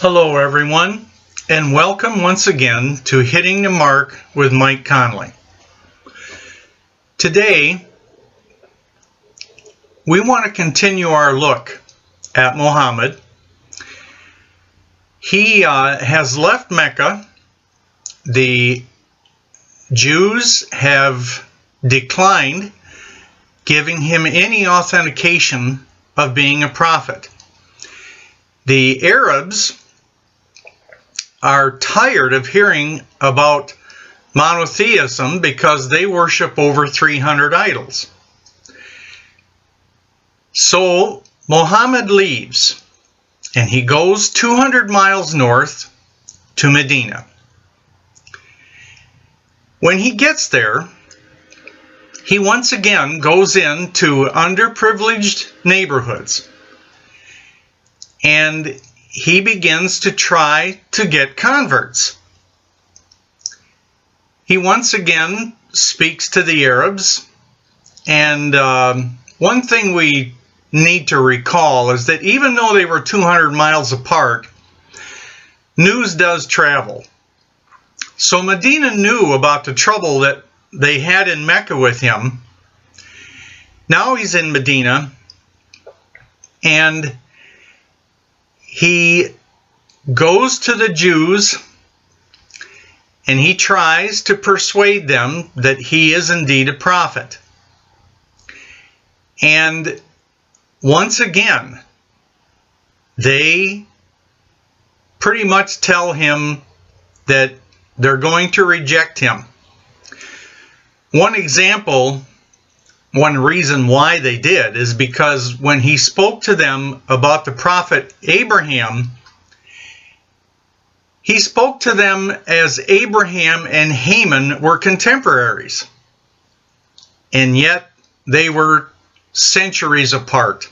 Hello everyone, and welcome once again to Hitting the Mark with Mike Conley. Today, we want to continue our look at Mohammed. He has left Mecca. The Jews have declined giving him any authentication of being a prophet. The Arabs are tired of hearing about monotheism because they worship over 300 idols. So Mohammed leaves and he goes 200 miles north to Medina. When he gets there, he once again goes into underprivileged neighborhoods and he begins to try to get converts. He once again speaks to the Arabs, and one thing we need to recall is that even though they were 200 miles apart, news does travel. So Medina knew about the trouble that they had in Mecca with him. Now he's in Medina, and he goes to the Jews and he tries to persuade them that he is indeed a prophet. And once again, they pretty much tell him that they're going to reject him. One example, one reason why they did is because when he spoke to them about the prophet Abraham, he spoke to them as Abraham and Haman were contemporaries, and yet they were centuries apart.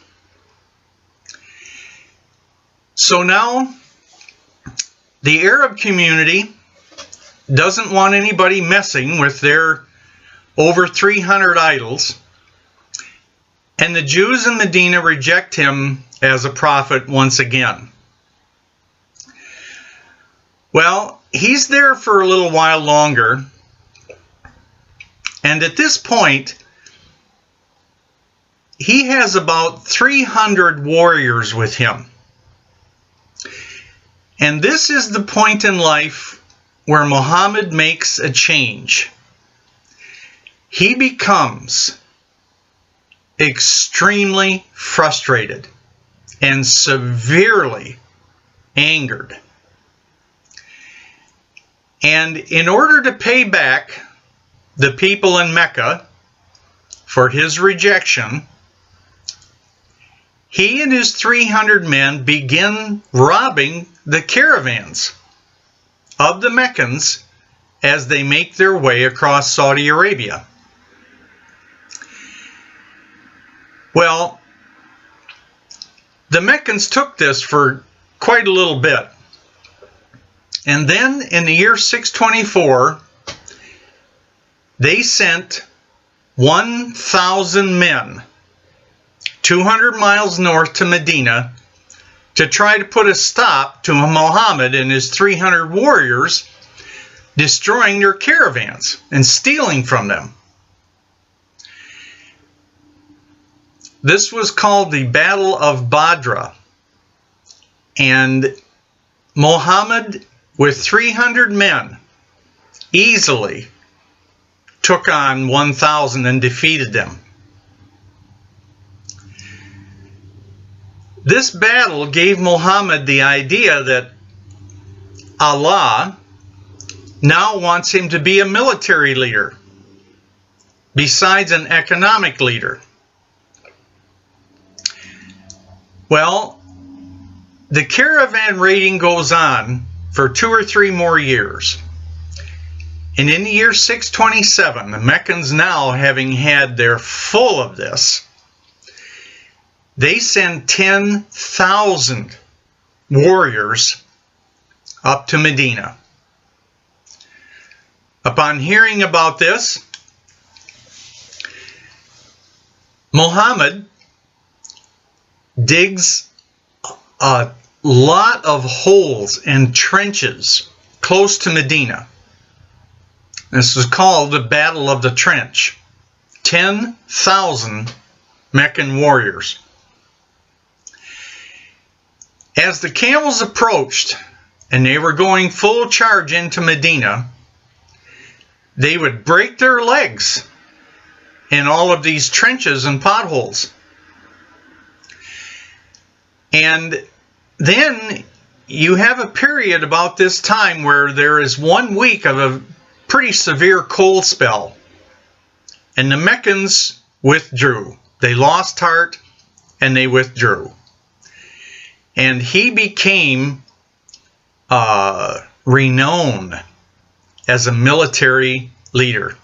So now the Arab community doesn't want anybody messing with their over 300 idols. And the Jews in Medina reject him as a prophet once again. Well, he's there for a little while longer. And at this point, he has about 300 warriors with him. And this is the point in life where Mohammed makes a change. He becomes extremely frustrated and severely angered. And in order to pay back the people in Mecca for his rejection, he and his 300 men begin robbing the caravans of the Meccans as they make their way across Saudi Arabia. Well, the Meccans took this for quite a little bit. And then in the year 624, they sent 1,000 men 200 miles north to Medina to try to put a stop to Mohammed and his 300 warriors destroying their caravans and stealing from them. This was called the Battle of Badra, and Mohammed, with 300 men, easily took on 1,000 and defeated them. This battle gave Mohammed the idea that Allah now wants him to be a military leader, besides an economic leader. Well, the caravan raiding goes on for 2 or 3 more years. And in the year 627, the Meccans, now having had their full of this, they send 10,000 warriors up to Medina. Upon hearing about this, Mohammed digs a lot of holes and trenches close to Medina. This was called the Battle of the Trench. 10,000 Meccan warriors. As the camels approached and they were going full charge into Medina, they would break their legs in all of these trenches and potholes. And then you have a period about this time where there is 1 week of a pretty severe cold spell. And the Meccans withdrew. They lost heart and they withdrew. And he became renowned as a military leader.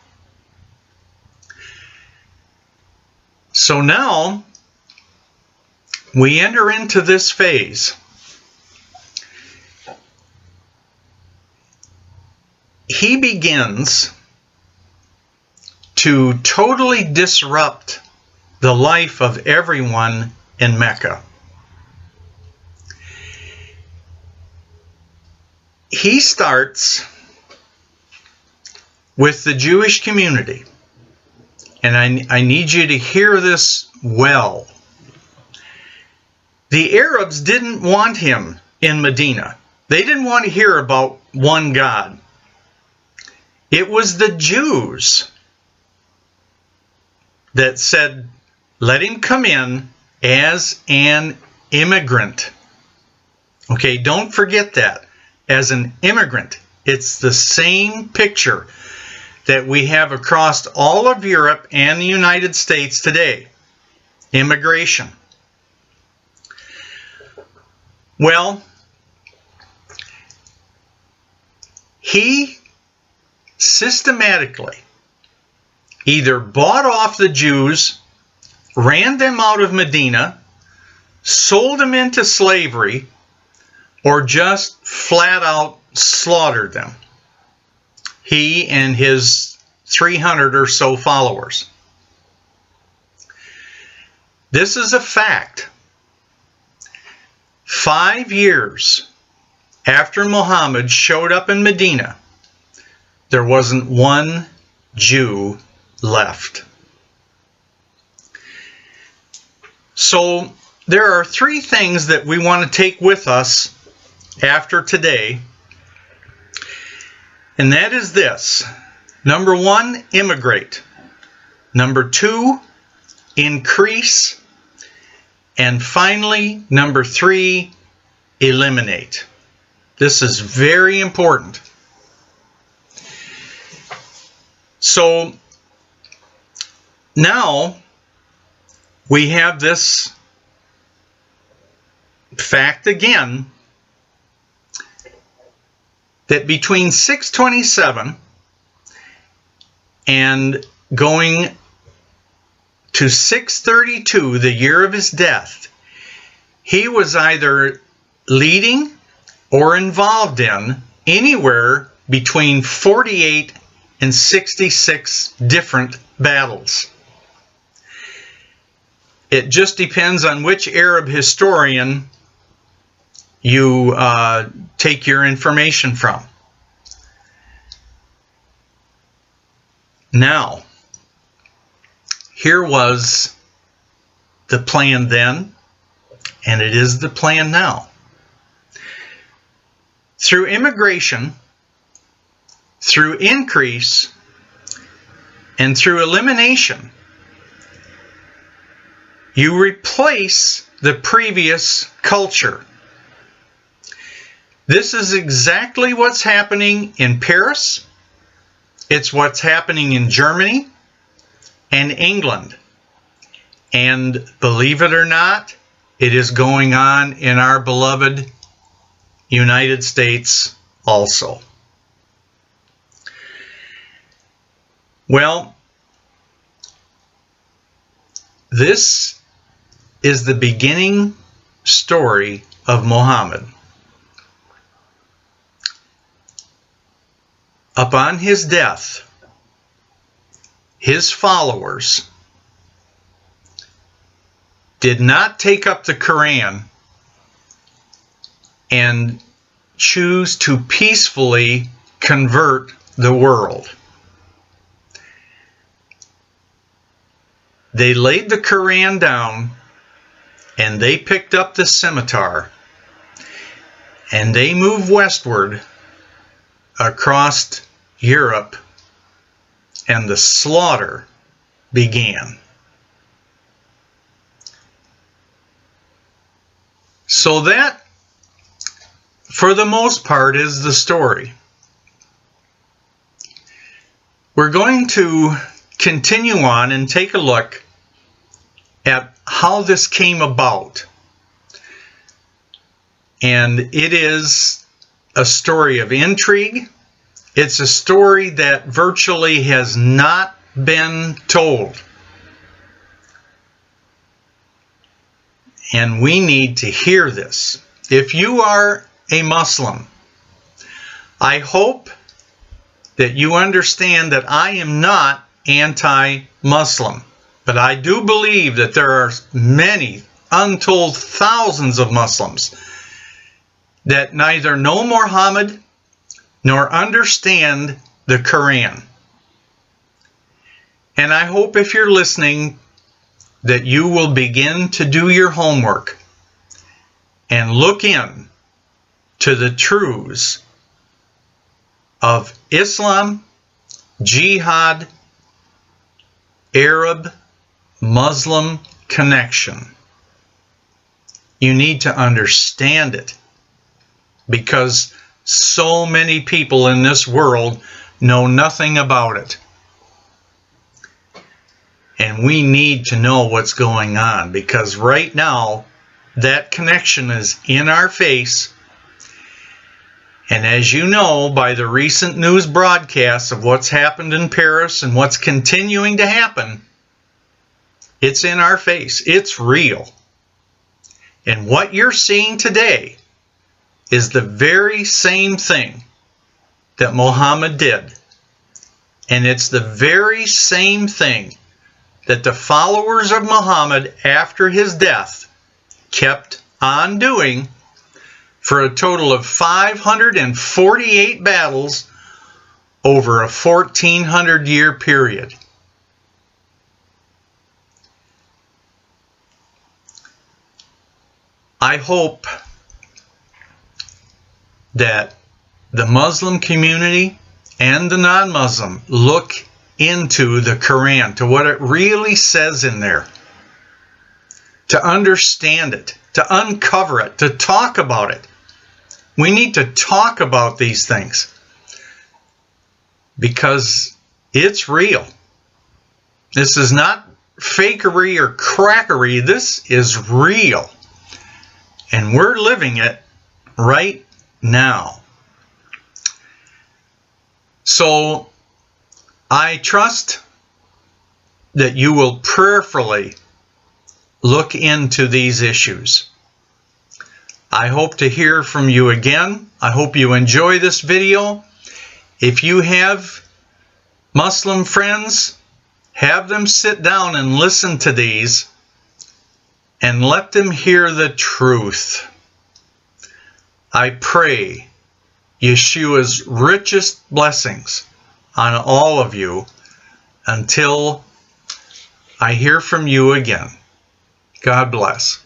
So now we enter into this phase. He begins to totally disrupt the life of everyone in Mecca. He starts with the Jewish community. And I need you to hear this well. The Arabs didn't want him in Medina. They didn't want to hear about one God. It was the Jews that said, let him come in as an immigrant. Okay, don't forget that. As an immigrant. It's the same picture that we have across all of Europe and the United States today. Immigration. Well, he systematically either bought off the Jews, ran them out of Medina, sold them into slavery, or just flat out slaughtered them. He and his 300 or so followers. This is a fact. 5 years after Mohammed showed up in Medina, there wasn't one Jew left. So there are 3 things that we want to take with us after today. And that is this. Number 1, immigrate. Number 2, increase. And finally, number 3, eliminate. This is very important. So now we have this fact again, that between 627 and going to 632, the year of his death, he was either leading or involved in anywhere between 48 and 66 different battles. It just depends on which Arab historian you take your information from. Now, here was the plan then, and it is the plan now. Through immigration, through increase, and through elimination, you replace the previous culture. This is exactly what's happening in Paris. It's what's happening in Germany and England. And believe it or not, it is going on in our beloved United States also. Well, this is the beginning story of Mohammed. Upon his death, his followers did not take up the Quran and choose to peacefully convert the world. They laid the Quran down and they picked up the scimitar and they moved westward across Europe, and the slaughter began. So that, for the most part, is the story. We're going to continue on and take a look at how this came about. And it is a story of intrigue. It's a story that virtually has not been told. And we need to hear this. If you are a Muslim, I hope that you understand that I am not anti-Muslim. But I do believe that there are many, untold thousands of Muslims that neither know Mohammed nor understand the Quran. And I hope if you're listening that you will begin to do your homework and look in to the truths of Islam, jihad, Arab, Muslim connection. You need to understand it because so many people in this world know nothing about it. And we need to know what's going on because right now that connection is in our face. And as you know by the recent news broadcasts of what's happened in Paris and what's continuing to happen, it's in our face. It's real. And what you're seeing today is the very same thing that Mohammed did. And it's the very same thing that the followers of Muhammad after his death kept on doing for a total of 548 battles over a 1400-year period. I hope that the Muslim community and the non-Muslim look into the Quran, to what it really says in there, to understand it, to uncover it, to talk about it. We need to talk about these things because it's real. This is not fakery or crackery. This is real. And we're living it right now. So I trust that you will prayerfully look into these issues. I hope to hear from you again. I hope you enjoy this video. If you have Muslim friends, have them sit down and listen to these and let them hear the truth. I pray Yeshua's richest blessings on all of you until I hear from you again. God bless.